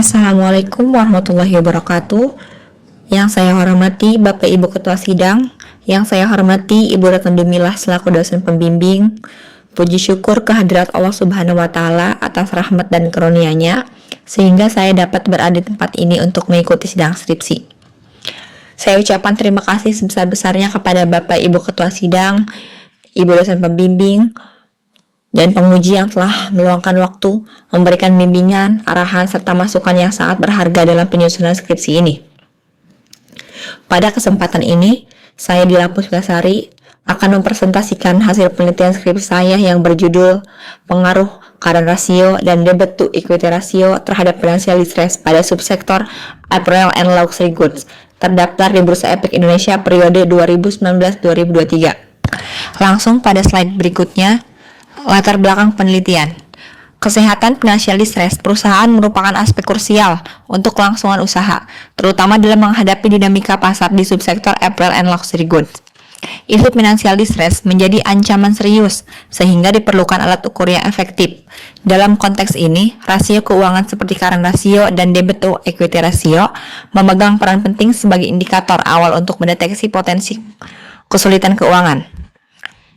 Assalamualaikum warahmatullahi wabarakatuh. Yang saya hormati Bapak Ibu Ketua Sidang, yang saya hormati Ibu Retno Dumilah selaku dosen pembimbing. Puji syukur kehadirat Allah Subhanahu wa Ta'ala atas rahmat dan karunia-Nya sehingga saya dapat berada di tempat ini untuk mengikuti sidang skripsi. Saya ucapkan terima kasih sebesar-besarnya kepada Bapak Ibu Ketua Sidang, Ibu dosen pembimbing, dan penguji yang telah meluangkan waktu memberikan bimbingan, arahan, serta masukan yang sangat berharga dalam penyusunan skripsi ini. Pada kesempatan ini, saya Dila Puspitasari akan mempresentasikan hasil penelitian skripsi saya yang berjudul Pengaruh Current Ratio dan Debt to Equity Ratio terhadap Financial Distress pada subsektor Apparel and Luxury Goods, terdaftar di Bursa Efek Indonesia periode 2019-2023. Langsung pada slide berikutnya, latar belakang penelitian. Kesehatan financial distress perusahaan merupakan aspek krusial untuk kelangsungan usaha, terutama dalam menghadapi dinamika pasar di subsektor apparel and luxury goods. Isu financial distress menjadi ancaman serius, sehingga diperlukan alat ukur yang efektif. Dalam konteks ini, rasio keuangan seperti current ratio dan debt to equity ratio memegang peran penting sebagai indikator awal untuk mendeteksi potensi kesulitan keuangan.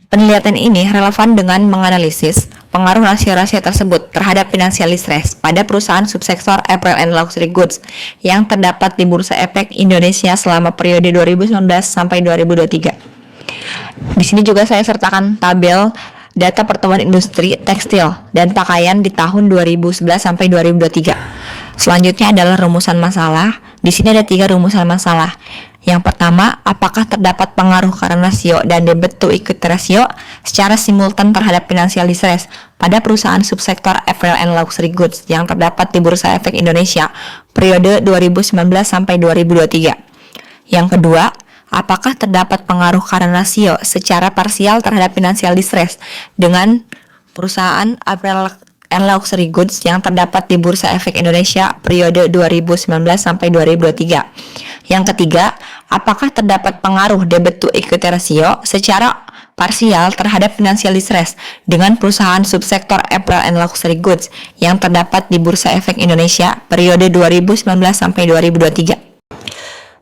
Penelitian ini relevan dengan menganalisis pengaruh rasio-rasio tersebut terhadap financial distress pada perusahaan subsektor apparel and luxury goods yang terdapat di Bursa Efek Indonesia selama periode 2019 sampai 2023. Di sini juga saya sertakan tabel data pertumbuhan industri tekstil dan pakaian di tahun 2011 sampai 2023. Selanjutnya adalah rumusan masalah. Di sini ada 3 rumusan masalah. Yang pertama, apakah terdapat pengaruh current ratio dan debt to equity ratio secara simultan terhadap financial distress pada perusahaan subsektor apparel and luxury goods yang terdapat di Bursa Efek Indonesia periode 2019 sampai 2023. Yang kedua, apakah terdapat pengaruh current ratio secara parsial terhadap financial distress dengan perusahaan apparel and luxury goods yang terdapat di Bursa Efek Indonesia periode 2019 sampai 2023. Yang ketiga, apakah terdapat pengaruh debt to equity ratio secara parsial terhadap financial distress dengan perusahaan subsektor apparel and luxury goods yang terdapat di Bursa Efek Indonesia periode 2019 sampai 2023.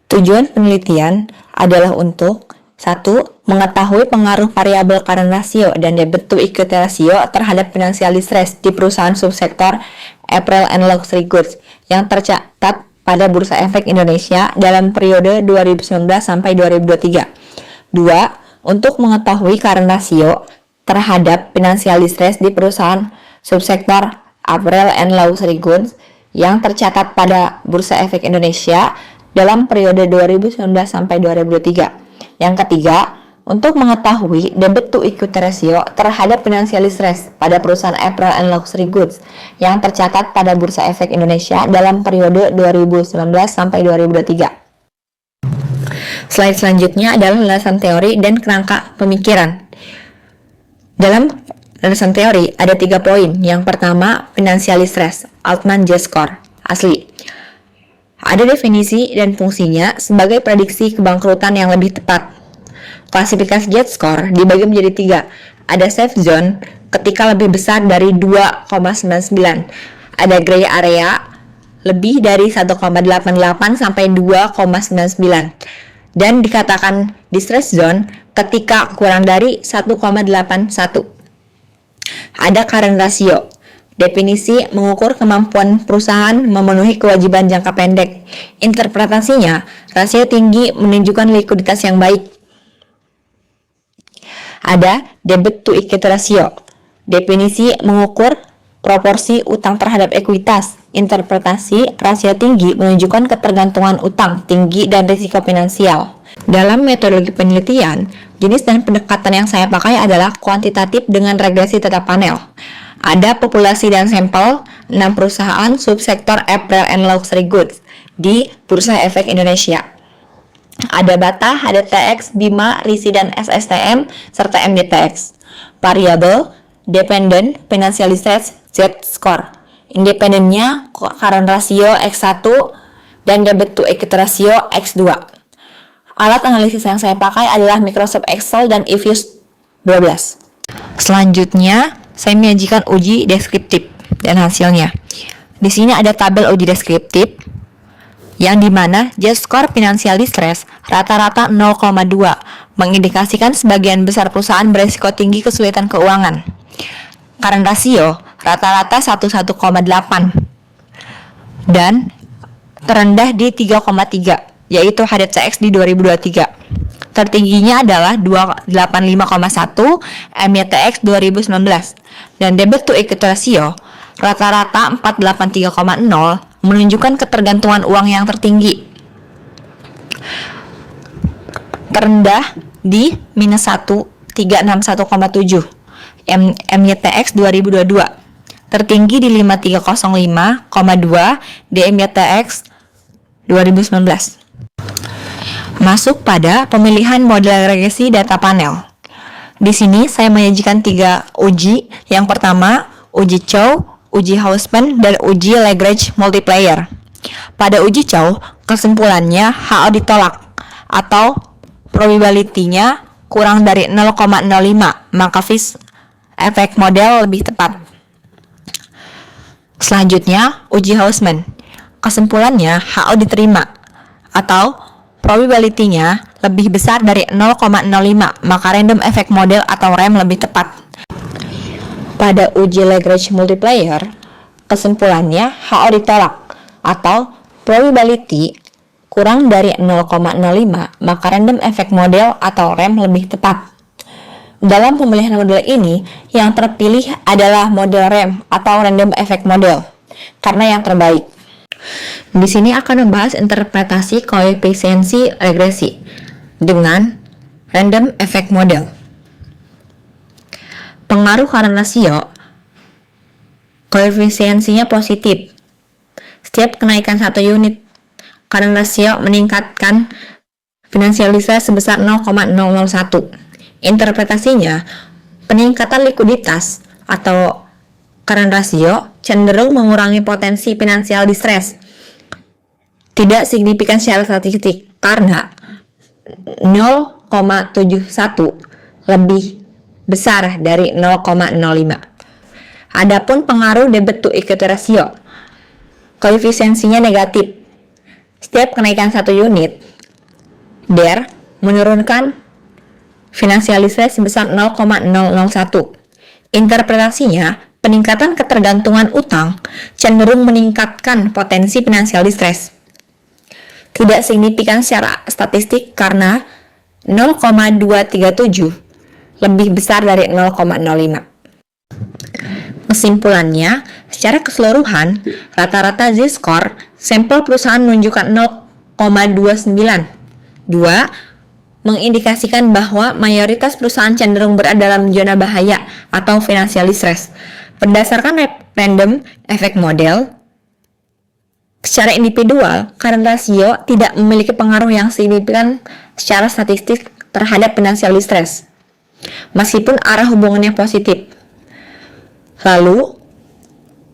Tujuan penelitian adalah untuk 1. Mengetahui pengaruh variabel current ratio dan debt to equity ratio terhadap financial distress di perusahaan subsektor apparel and luxury goods yang tercatat pada Bursa Efek Indonesia dalam periode 2019 sampai 2023. 2. Untuk mengetahui current ratio terhadap financial distress di perusahaan subsektor apparel and luxury goods yang tercatat pada Bursa Efek Indonesia dalam periode 2019 sampai 2023. Yang ketiga, untuk mengetahui debt to equity ratio terhadap financial distress pada perusahaan apparel and luxury goods yang tercatat pada Bursa Efek Indonesia dalam periode 2019 sampai 2023. Slide selanjutnya adalah landasan teori dan kerangka pemikiran. Dalam landasan teori ada 3 poin. Yang pertama, financial distress, Altman J. Score, asli. Ada definisi dan fungsinya sebagai prediksi kebangkrutan yang lebih tepat. Klasifikasi J score dibagi menjadi 3. Ada safe zone ketika lebih besar dari 2,99. Ada gray area lebih dari 1,88 sampai 2,99. Dan dikatakan distress zone ketika kurang dari 1,81. Ada current ratio. Definisi mengukur kemampuan perusahaan memenuhi kewajiban jangka pendek. Interpretasinya, rasio tinggi menunjukkan likuiditas yang baik. Ada debt to equity ratio. Definisi mengukur proporsi utang terhadap ekuitas. Interpretasi, rasio tinggi menunjukkan ketergantungan utang tinggi dan risiko finansial. Dalam metodologi penelitian, jenis dan pendekatan yang saya pakai adalah kuantitatif dengan regresi tetap panel. Ada populasi dan sampel 6 perusahaan subsektor apparel and luxury goods di Bursa Efek Indonesia. Ada Bata, HDTX, Bima, Risi, dan SSTM, serta MDTX. Variabel, dependent, financial distress, Z score. Independennya, current ratio X1, dan debt to equity ratio X2. Alat analisis yang saya pakai adalah Microsoft Excel dan EViews 12. Selanjutnya, saya menyajikan uji deskriptif dan hasilnya. Di sini ada tabel uji deskriptif yang dimana Z-score financial distress rata-rata 0,2 mengindikasikan sebagian besar perusahaan beresiko tinggi kesulitan keuangan. Current ratio rata-rata 11,8 dan terendah di 3,3 yaitu HDCX di 2023. Tertingginya adalah 285,1 MYTX 2019 dan debit to equity ratio rata-rata 483,0 menunjukkan ketergantungan uang yang tertinggi. Terendah di minus 1 361,7 MYTX 2022. Tertinggi di 5305,2 di MYTX 2019. Masuk pada pemilihan model regresi data panel. Di sini saya menyajikan 3 uji. Yang pertama, uji Chow, uji Hausman, dan uji Lagrange multiplier. Pada uji Chow, kesimpulannya HO ditolak atau probability-nya kurang dari 0,05, maka Fish efek model lebih tepat. Selanjutnya, uji Hausman. Kesimpulannya HO diterima atau probability-nya lebih besar dari 0,05, maka random effect model atau RAM lebih tepat. Pada uji Lagrange multiplier, kesimpulannya HO ditolak atau probability kurang dari 0,05, maka random effect model atau RAM lebih tepat. Dalam pemilihan model ini, yang terpilih adalah model RAM atau random effect model karena yang terbaik. Di sini akan membahas interpretasi koefisiensi regresi dengan random effect model. Pengaruh current ratio, koefisiensinya positif. Setiap kenaikan 1 unit current ratio meningkatkan financial distress sebesar 0,001. Interpretasinya, peningkatan likuiditas atau current ratio cenderung mengurangi potensi financial distress. Tidak signifikan secara statistik karena 0,71 lebih besar dari 0,05. Adapun pengaruh debit to equity ratio, koefisiensinya negatif. Setiap kenaikan 1 unit, DER menurunkan financial distress sebesar 0,001. Interpretasinya, peningkatan ketergantungan utang cenderung meningkatkan potensi financial distress. Tidak signifikan secara statistik karena 0,237 lebih besar dari 0,05. Kesimpulannya, secara keseluruhan, rata-rata Z-score sampel perusahaan menunjukkan 0,29. 2. Mengindikasikan bahwa mayoritas perusahaan cenderung berada dalam zona bahaya atau financial distress. Berdasarkan random effect model, secara individual, current ratio tidak memiliki pengaruh yang signifikan secara statistik terhadap financial distress, meskipun arah hubungannya positif. Lalu,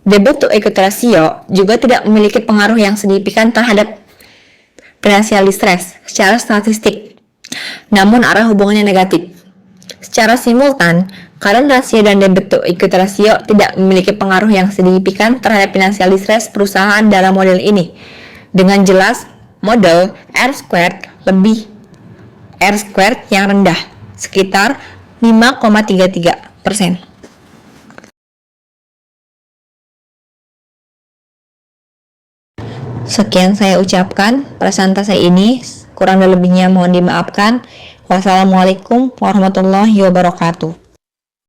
debit to equity ratio juga tidak memiliki pengaruh yang signifikan terhadap financial distress secara statistik, namun arah hubungannya negatif. Secara simultan, current ratio dan debit to equity ratio tidak memiliki pengaruh yang signifikan terhadap financial distress perusahaan dalam model ini. Dengan jelas, model R-squared lebih R-squared yang rendah, sekitar 5,33%. Sekian saya ucapkan presentasi ini, kurang dan lebihnya mohon dimaafkan. Wassalamualaikum warahmatullahi wabarakatuh.